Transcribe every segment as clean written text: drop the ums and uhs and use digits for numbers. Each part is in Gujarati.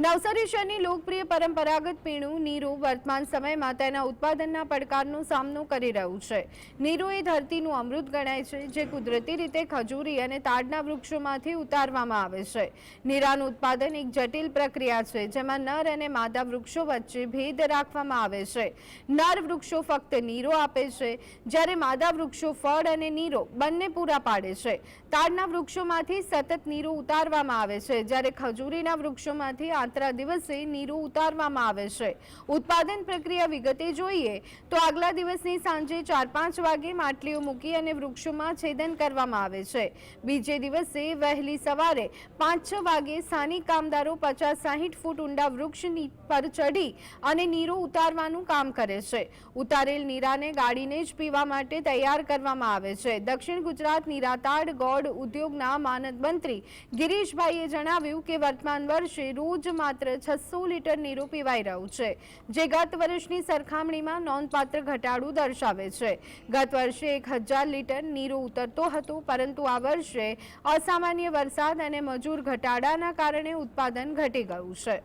નવસારી શહેરની લોકપ્રિય પરંપરાગત પીણું નીરો વર્તમાન સમયમાં તેના ઉત્પાદનના પડકારનો સામનો કરી રહ્યું છે। નીરો એ ધરતીનું અમૃત ગણાય છે, જે કુદરતી રીતે ખજૂરી અને તાડના વૃક્ષોમાંથી ઉતારવામાં આવે છે। નીરાનું ઉત્પાદન એક જટિલ પ્રક્રિયા છે, જેમાં નર અને માદા વૃક્ષો વચ્ચે ભેદ રાખવામાં આવે છે। નર વૃક્ષો ફક્ત નીરો આપે છે, જ્યારે માદા વૃક્ષો ફળ અને નીરો બંને પૂરા પાડે છે। તાડના વૃક્ષોમાંથી સતત નીરો ઉતારવામાં આવે છે, જ્યારે ખજૂરીના વૃક્ષોમાંથી દિવસે નીરો ઉતારવામાં આવે છે। ઉત્પાદન પ્રક્રિયા વિગતે જોઈએ તો આગલા દિવસની સાંજે 4-5 વાગે માટલીઓ મૂકી અને વૃક્ષોમાં છેદન કરવામાં આવે છે। બીજે દિવસે વહેલી સવારે 5-6 વાગે સ્થાનિક કામદારો 50-60 ફૂટ ઊંડા વૃક્ષ પર ચઢી અને નીરો ઉતારવાનું કામ કરે છે। ઉતારેલ નીરાને ગાળીને જ પીવા માટે તૈયાર કરવામાં આવે છે। દક્ષિણ ગુજરાત નીરાતાડ ગોળ ઉદ્યોગના માનદ મંત્રી ગિરીશભાઈએ જણાવ્યું કે વર્તમાન વર્ષે રોજ માત્ર 600 લીટર નીરો પીવાઈ રહ્યું છે, જે ગત વર્ષની સરખામણીમાં નોંધપાત્ર ઘટાડો દર્શાવે છે। ગત વર્ષે 1000 લીટર નીરો ઉતરતો હતો, પરંતુ આ વર્ષે અસામાન્ય વરસાદ અને મજૂર ઘટાડાના કારણે ઉત્પાદન ઘટી ગયું છે।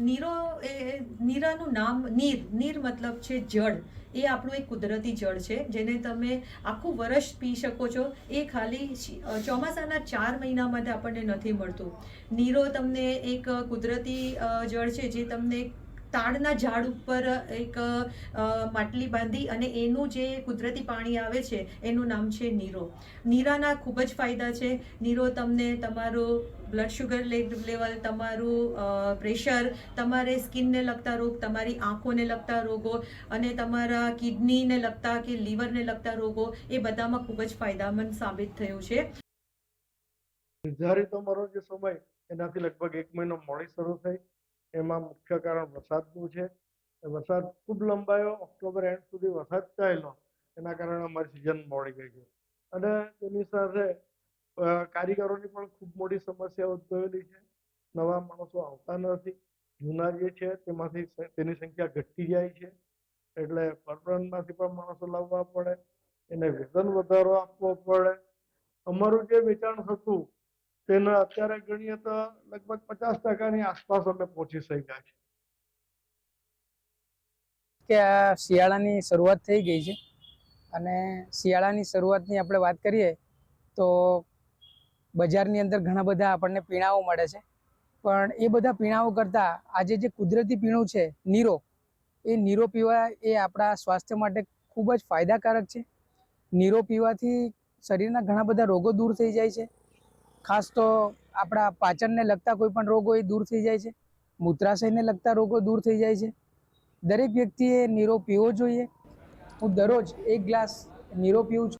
નીરો એ નીરાનું નામ નીર મતલબ છે જળ। એ આપણું એક કુદરતી જળ છે, જેને તમે આખું વર્ષ પી શકો છો। એ ખાલી ચોમાસાના 4 મહિનામાં આપણને નથી મળતું। નીરો તમને એક કુદરતી જળ છે, જે તમને તાડના ઝાડ ઉપર એક માટલી બાંધી અને એનું જે કુદરતી પાણી આવે છે, એનું નામ છે નીરો। નીરાના ખૂબ જ ફાયદા છે। નીરો તમને તમારું બ્લડ શુગર લેવલ, તમારું પ્રેશર, તમારે સ્કિનને લગતા રોગ, તમારી આંખોને લગતા રોગો અને તમારા કિડનીને લગતા કે લીવરને લગતા રોગો, એ બધામાં ખૂબ જ ફાયદામંદ સાબિત થયું છે। નિર્ધારિત અમારો જે સમય એનાથી લગભગ 1 મહિનો મોડી શરૂ થઈ। એમાં મુખ્ય કારણ વરસાદનું છે। વરસાદ ખૂબ લંબાયો, ઓક્ટોબર એન્ડ સુધી વરસાદ ચાલ્યો, એના કારણે અમારી સિઝન મોડી ગઈ છે અને તેની સાથે કારીગરોની પણ ખૂબ મોટી સમસ્યા ઉદ્ભવેલી છે। નવા માણસો આવતા નથી, જૂના જે છે તેની સંખ્યા ઘટતી જાય છે, એટલે પરપ્રાંતમાંથી પણ માણસો લાવવા પડે, એને વેતન વધારો આપવો પડે। અમારું જે વેચાણ થતું તેને અત્યારે ગણીએ તો લગભગ 50% આસપાસ અમે પહોંચી શક્યા છે। કે આ શિયાળાની શરૂઆત થઈ ગઈ છે અને શિયાળાની શરૂઆતની આપણે વાત કરીએ તો બજારની અંદર ઘણા બધા આપણને પીણાઓ મળે છે, પણ એ બધા પીણાઓ કરતાં આજે જે કુદરતી પીણું છે નીરો, એ નીરો પીવા એ આપણા સ્વાસ્થ્ય માટે ખૂબ જ ફાયદાકારક છે। નીરો પીવાથી શરીરના ઘણા બધા રોગો દૂર થઈ જાય છે। ખાસ તો આપણા પાચનને લગતા કોઈ પણ રોગો એ દૂર થઈ જાય છે। મૂત્રાશયને લગતા રોગો દૂર થઈ જાય છે। દરેક વ્યક્તિએ નીરો પીવો જોઈએ। હું દરરોજ 1 ગ્લાસ નીરો પીઉં છું।